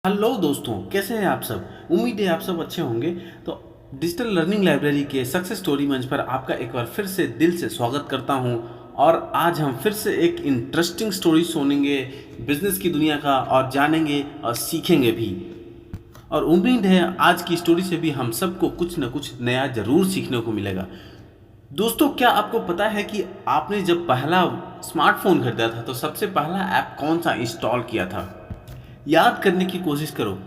Hello दोस्तों, कैसे हैं आप सब। उम्मीद है आप सब अच्छे होंगे। तो डिजिटल लर्निंग लाइब्रेरी के सक्सेस स्टोरी मंच पर आपका एक बार फिर से दिल से स्वागत करता हूं। और आज हम फिर से एक इंटरेस्टिंग स्टोरी सुनेंगे बिजनेस की दुनिया का, और जानेंगे और सीखेंगे भी। और उम्मीद है आज की स्टोरी से भी हम सबको कुछ न कुछ नया ज़रूर सीखने को मिलेगा। दोस्तों, क्या आपको पता है कि आपने जब पहला स्मार्टफोन खरीदा था तो सबसे पहला ऐप कौन सा इंस्टॉल किया था? याद करने की कोशिश करो।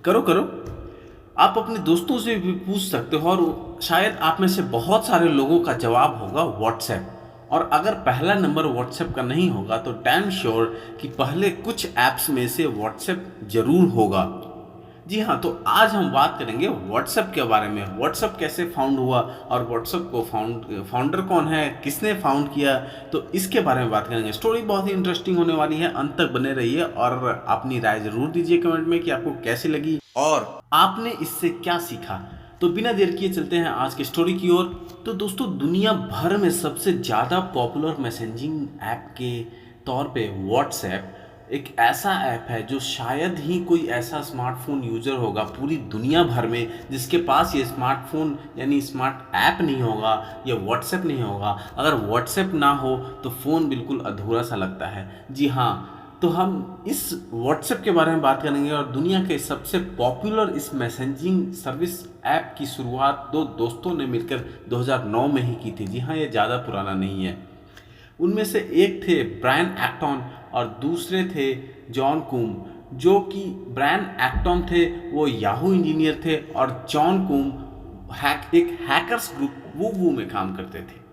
करो करो। आप अपने दोस्तों से भी पूछ सकते हो, और शायद आप में से बहुत सारे लोगों का जवाब होगा व्हाट्सएप। और अगर पहला नंबर व्हाट्सएप का नहीं होगा तो डैम श्योर कि पहले कुछ ऐप्स में से व्हाट्सएप जरूर होगा। जी हाँ, तो आज हम बात करेंगे व्हाट्सएप के बारे में। व्हाट्सएप कैसे फाउंड हुआ, और व्हाट्सएप को फाउंडर कौन है, किसने फाउंड किया, तो इसके बारे में बात करेंगे। स्टोरी बहुत ही इंटरेस्टिंग होने वाली है, अंत तक बने रहिए और अपनी राय जरूर दीजिए कमेंट में कि आपको कैसी लगी और आपने इससे क्या सीखा। तो बिना देर किए चलते हैं आज की स्टोरी की ओर। तो दोस्तों, दुनिया भर में सबसे ज़्यादा पॉपुलर मैसेजिंग ऐप के तौर पे व्हाट्सएप एक ऐसा ऐप है जो शायद ही कोई ऐसा स्मार्टफोन यूजर होगा पूरी दुनिया भर में जिसके पास ये स्मार्टफोन यानी स्मार्ट ऐप नहीं होगा या व्हाट्सएप नहीं होगा। अगर व्हाट्सएप ना हो तो फ़ोन बिल्कुल अधूरा सा लगता है। जी हाँ, तो हम इस व्हाट्सएप के बारे में बात करेंगे, और दुनिया के सबसे पॉपुलर इस मैसेजिंग सर्विस ऐप की शुरुआत दो दोस्तों ने मिलकर 2009 में ही की थी। जी हाँ, ये ज़्यादा पुराना नहीं है। उनमें से एक थे ब्रायन एक्टन और दूसरे थे जॉन कूम। जो कि ब्रायन एक्टन थे वो याहू इंजीनियर थे, और जॉन कूम एक हैकर्स ग्रुप वू में काम करते थे।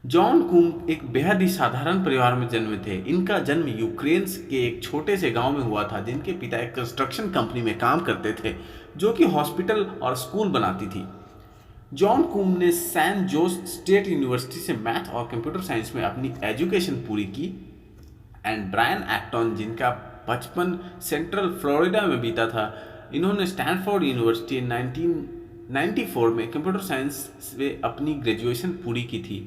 जॉन कूम एक बेहद ही साधारण परिवार में जन्मे थे। इनका जन्म यूक्रेन के एक छोटे से गांव में हुआ था, जिनके पिता एक कंस्ट्रक्शन कंपनी में काम करते थे जो कि हॉस्पिटल और स्कूल बनाती थी। जॉन कूम ने सैन जोस स्टेट यूनिवर्सिटी से मैथ और कंप्यूटर साइंस में अपनी एजुकेशन पूरी की। एंड ब्रायन एक्टन, जिनका बचपन सेंट्रल फ्लोरिडा में बीता था, इन्होंने स्टैनफोर्ड यूनिवर्सिटी 1994 में कंप्यूटर साइंस से अपनी ग्रेजुएशन पूरी की थी।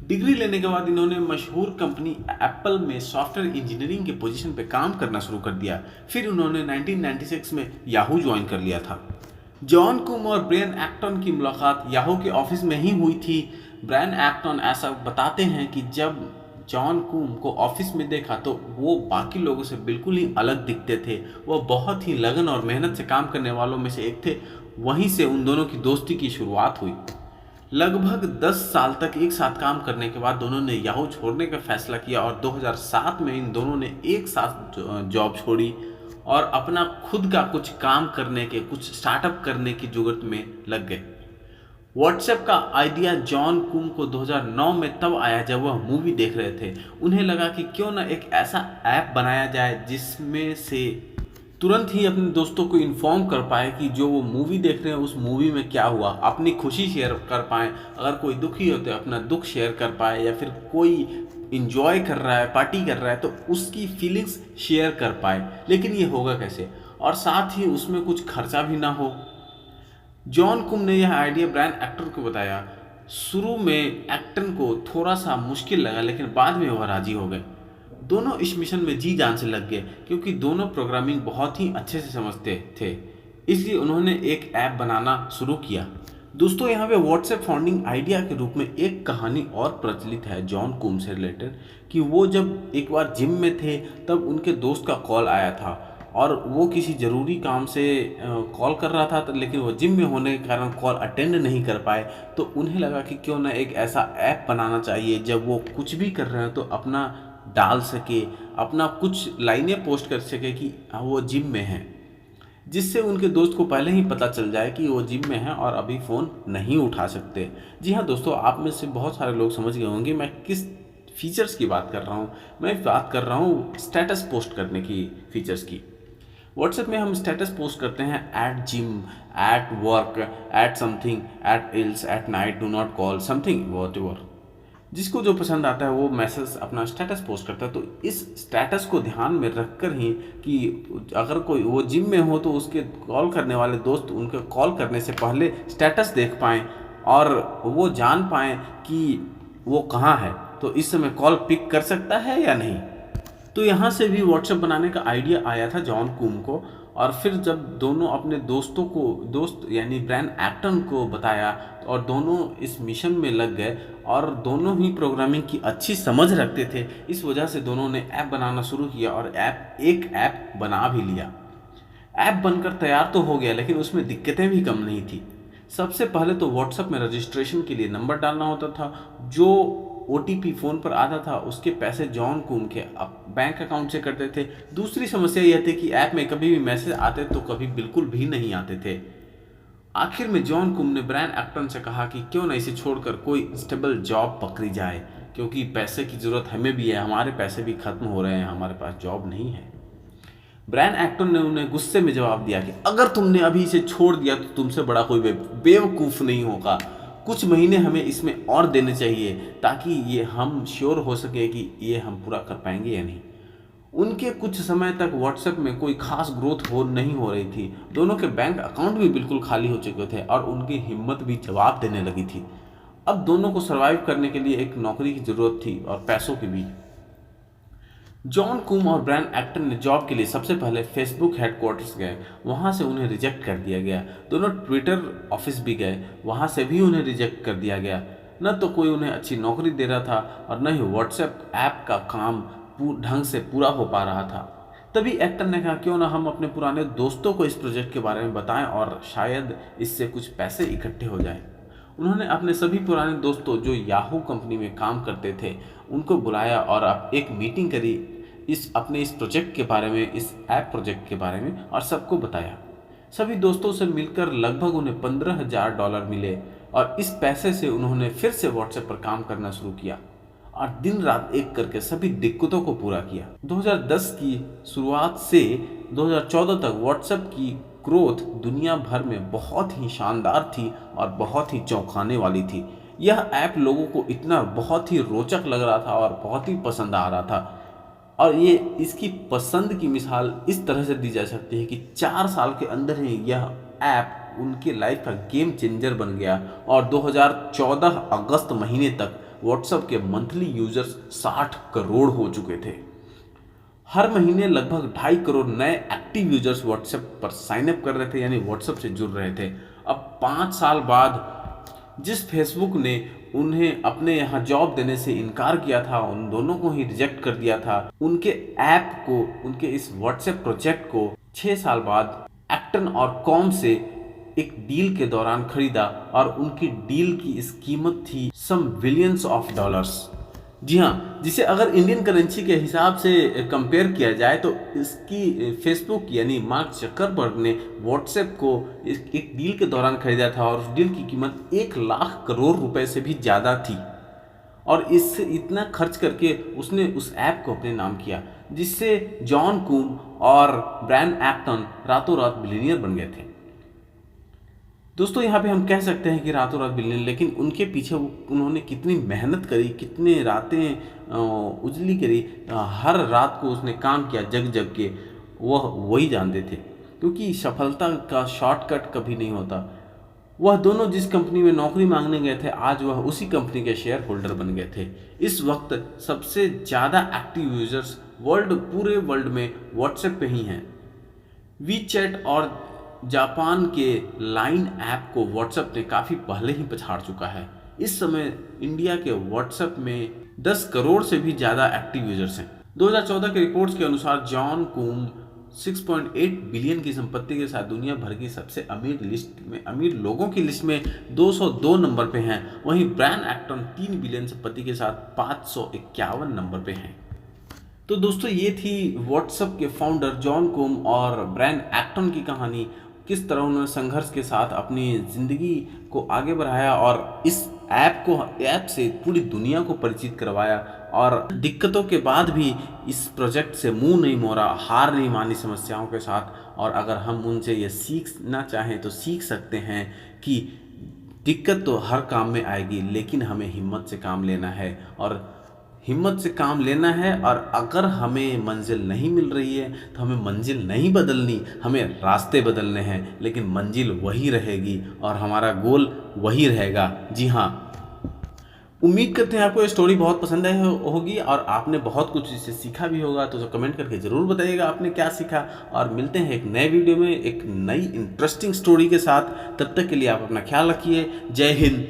डिग्री लेने के बाद इन्होंने मशहूर कंपनी एप्पल में सॉफ्टवेयर इंजीनियरिंग के पोजीशन पे काम करना शुरू कर दिया। फिर उन्होंने 1996 में याहू ज्वाइन कर लिया था। जॉन कूम और ब्रायन एक्टन की मुलाकात याहू के ऑफिस में ही हुई थी। ब्रायन एक्टन ऐसा बताते हैं कि जब जॉन कूम को ऑफिस में देखा तो वो बाकी लोगों से बिल्कुल ही अलग दिखते थे। वो बहुत ही लगन और मेहनत से काम करने वालों में से एक थे। वहीं से उन दोनों की दोस्ती की शुरुआत हुई। लगभग 10 साल तक एक साथ काम करने के बाद दोनों ने याहू छोड़ने का फैसला किया, और 2007 में इन दोनों ने एक साथ जॉब छोड़ी और अपना खुद का कुछ काम करने के, कुछ स्टार्टअप करने की जुगत में लग गए। व्हाट्सएप का आइडिया जॉन कूम को 2009 में तब आया जब वह मूवी देख रहे थे। उन्हें लगा कि क्यों ना एक ऐसा ऐप बनाया जाए जिसमें से तुरंत ही अपने दोस्तों को इन्फॉर्म कर पाए कि जो वो मूवी देख रहे हैं उस मूवी में क्या हुआ, अपनी खुशी शेयर कर पाएँ। अगर कोई दुखी होते अपना दुख शेयर कर पाए, या फिर कोई इंजॉय कर रहा है, पार्टी कर रहा है, तो उसकी फीलिंग्स शेयर कर पाए। लेकिन ये होगा कैसे, और साथ ही उसमें कुछ खर्चा भी ना हो। जॉन कुम ने यह आइडिया ब्रायन एक्टर को बताया। शुरू में एक्टन को थोड़ा सा मुश्किल लगा, लेकिन बाद में वह राजी हो गए। दोनों इस मिशन में जी जान से लग गए, क्योंकि दोनों प्रोग्रामिंग बहुत ही अच्छे से समझते थे। इसलिए उन्होंने एक ऐप बनाना शुरू किया। दोस्तों, यहाँ पे व्हाट्सएप फाउंडिंग आइडिया के रूप में एक कहानी और प्रचलित है जॉन कूम से रिलेटेड, कि वो जब एक बार जिम में थे तब उनके दोस्त का कॉल आया था, और वो किसी ज़रूरी काम से कॉल कर रहा था, लेकिन वो जिम में होने के कारण कॉल अटेंड नहीं कर पाए। तो उन्हें लगा कि क्यों ना एक ऐसा ऐप बनाना चाहिए जब वो कुछ भी कर रहे हैं तो अपना डाल सके, अपना कुछ लाइनें पोस्ट कर सके कि वो जिम में हैं, जिससे उनके दोस्त को पहले ही पता चल जाए कि वो जिम में हैं और अभी फ़ोन नहीं उठा सकते। जी हाँ दोस्तों, आप में से बहुत सारे लोग समझ गए होंगे मैं किस फीचर्स की बात कर रहा हूँ। मैं बात कर रहा हूँ स्टेटस पोस्ट करने की फीचर्स की। व्हाट्सएप में हम स्टेटस पोस्ट करते हैं at gym, at work, at something, at else, at night, do not call, something whatever. जिसको जो पसंद आता है वो मैसेज अपना स्टेटस पोस्ट करता है। तो इस स्टेटस को ध्यान में रखकर ही कि अगर कोई वो जिम में हो तो उसके कॉल करने वाले दोस्त उनके कॉल करने से पहले स्टेटस देख पाएँ और वो जान पाएँ कि वो कहाँ है, तो इस समय कॉल पिक कर सकता है या नहीं। तो यहाँ से भी व्हाट्सएप बनाने का आइडिया आया था जॉन कूम को, और फिर जब दोनों अपने दोस्त यानी ब्रायन एक्टन को बताया, और दोनों इस मिशन में लग गए, और दोनों ही प्रोग्रामिंग की अच्छी समझ रखते थे। इस वजह से दोनों ने ऐप बनाना शुरू किया और एक ऐप बना भी लिया। ऐप बनकर तैयार तो हो गया, लेकिन उसमें दिक्कतें भी कम नहीं थी। सबसे पहले तो व्हाट्सएप में रजिस्ट्रेशन के लिए नंबर डालना होता था। जो ओटीपी फ़ोन पर आता था उसके पैसे जॉन कूम के बैंक अकाउंट से कटते थे। दूसरी समस्या यह थी कि ऐप में कभी भी मैसेज आते तो कभी बिल्कुल भी नहीं आते थे। आखिर में जॉन कुम ने ब्रायन एक्टन से कहा कि क्यों ना इसे छोड़कर कोई स्टेबल जॉब पकड़ी जाए, क्योंकि पैसे की ज़रूरत हमें भी है, हमारे पैसे भी खत्म हो रहे हैं, हमारे पास जॉब नहीं है। ब्रायन एक्टन ने उन्हें गुस्से में जवाब दिया कि अगर तुमने अभी इसे छोड़ दिया तो तुमसे बड़ा कोई बेवकूफ़ नहीं होगा। कुछ महीने हमें इसमें और देने चाहिए ताकि ये हम श्योर हो सके कि ये हम पूरा कर पाएंगे या नहीं। उनके कुछ समय तक व्हाट्सएप में कोई खास ग्रोथ नहीं हो रही थी। दोनों के बैंक अकाउंट भी बिल्कुल खाली हो चुके थे और उनकी हिम्मत भी जवाब देने लगी थी। अब दोनों को सरवाइव करने के लिए एक नौकरी की ज़रूरत थी और पैसों की भी। जॉन कूम और ब्रायन एक्टन ने जॉब के लिए सबसे पहले फेसबुक हेडक्वार्टर्स गए। वहाँ से उन्हें रिजेक्ट कर दिया गया। दोनों ट्विटर ऑफिस भी गए, वहाँ से भी उन्हें रिजेक्ट कर दिया गया। न तो कोई उन्हें अच्छी नौकरी दे रहा था और न ही व्हाट्सएप ऐप का काम ढंग से पूरा हो पा रहा था। तभी एक्टन ने कहा क्यों ना हम अपने पुराने दोस्तों को इस प्रोजेक्ट के बारे में बताएं और शायद इससे कुछ पैसे इकट्ठे हो जाएं। उन्होंने अपने सभी पुराने दोस्तों जो याहू कंपनी में काम करते थे उनको बुलाया और अब एक मीटिंग करी इस प्रोजेक्ट के बारे में, इस ऐप प्रोजेक्ट के बारे में, और सबको बताया। सभी दोस्तों से मिलकर लगभग उन्हें $15,000 मिले और इस पैसे से उन्होंने फिर से व्हाट्सएप पर काम करना शुरू किया और दिन रात एक करके सभी दिक्कतों को पूरा किया। 2010 की शुरुआत से 2014 तक व्हाट्सएप की ग्रोथ दुनिया भर में बहुत ही शानदार थी और बहुत ही चौंकाने वाली थी। यह ऐप लोगों को इतना बहुत ही रोचक लग रहा था और बहुत ही पसंद आ रहा था, और ये इसकी पसंद की मिसाल इस तरह से दी जा सकती है कि 4 साल के अंदर ही यह ऐप उनके लाइफ का गेम चेंजर बन गया और 2014 अगस्त महीने तक व्हाट्सएप के मंथली यूजर्स 60 करोड़ हो चुके थे। हर महीने लगभग 2.5 करोड़ नए एक्टिव यूजर्स व्हाट्सएप पर साइन अप कर रहे थे, यानी व्हाट्सएप से जुड़ रहे थे। अब 5 साल बाद जिस फेसबुक ने उन्हें अपने यहाँ जॉब देने से इनकार किया था, उन दोनों को ही रिजेक्ट कर दिया था, उनके ऐप को, उनके इस व्हाट्सएप प्रोजेक्ट को 6 साल बाद एक्टन और कॉम से एक डील के दौरान खरीदा और उनकी डील की इस कीमत थी सम बिलियंस ऑफ डॉलर्स। जी हाँ, जिसे अगर इंडियन करेंसी के हिसाब से कंपेयर किया जाए तो इसकी फेसबुक यानी मार्क जकरबर्ग ने व्हाट्सएप को एक डील के दौरान खरीदा था और उस डील की कीमत 1 लाख करोड़ रुपए से भी ज़्यादा थी, और इससे इतना खर्च करके उसने उस ऐप को अपने नाम किया, जिससे जॉन कूम और ब्रायन एक्टन रातों रात बिलियनियर बन गए थे। दोस्तों, यहाँ पे हम कह सकते हैं कि रातों रात बिलियनियर, लेकिन उनके पीछे उन्होंने कितनी मेहनत करी, कितने रातें उजली करी, हर रात को उसने काम किया जग जग के, वह वही जानते थे, क्योंकि सफलता का शॉर्टकट कभी नहीं होता। वह दोनों जिस कंपनी में नौकरी मांगने गए थे, आज वह उसी कंपनी के शेयर होल्डर बन गए थे। इस वक्त सबसे ज़्यादा एक्टिव यूजर्स पूरे वर्ल्ड में व्हाट्सएप पे ही हैं। वीचैट और जापान के लाइन ऐप को व्हाट्सएप ने काफ़ी पहले ही पछाड़ चुका है। इस समय इंडिया के व्हाट्सएप में 10 करोड़ से भी ज़्यादा एक्टिव यूजर्स हैं। 2014 के रिपोर्ट्स के अनुसार जॉन कूम 6.8 बिलियन की संपत्ति के साथ दुनिया भर की सबसे अमीर लोगों की लिस्ट में 202 नंबर पे हैं। वहीं ब्रायन एक्टन 3 बिलियन संपत्ति के साथ 551 नंबर पे हैं। तो दोस्तों, ये थी व्हाट्सएप के फाउंडर जॉन कूम और ब्रायन एक्टन की कहानी। किस तरह उन्होंने संघर्ष के साथ अपनी ज़िंदगी को आगे बढ़ाया और इस ऐप से पूरी दुनिया को परिचित करवाया, और दिक्कतों के बाद भी इस प्रोजेक्ट से मुंह नहीं मोड़ा, हार नहीं मानी समस्याओं के साथ। और अगर हम उनसे ये सीखना चाहें तो सीख सकते हैं कि दिक्कत तो हर काम में आएगी, लेकिन हमें हिम्मत से काम लेना है, और अगर हमें मंजिल नहीं मिल रही है तो हमें मंजिल नहीं बदलनी, हमें रास्ते बदलने हैं, लेकिन मंजिल वही रहेगी और हमारा गोल वही रहेगा। जी हाँ, उम्मीद करते हैं आपको ये स्टोरी बहुत पसंद आई होगी और आपने बहुत कुछ इससे सीखा भी होगा। तो कमेंट करके ज़रूर बताइएगा आपने क्या सीखा। और मिलते हैं एक नए वीडियो में एक नई इंटरेस्टिंग स्टोरी के साथ। तब तक के लिए आप अपना ख्याल रखिए। जय हिंद,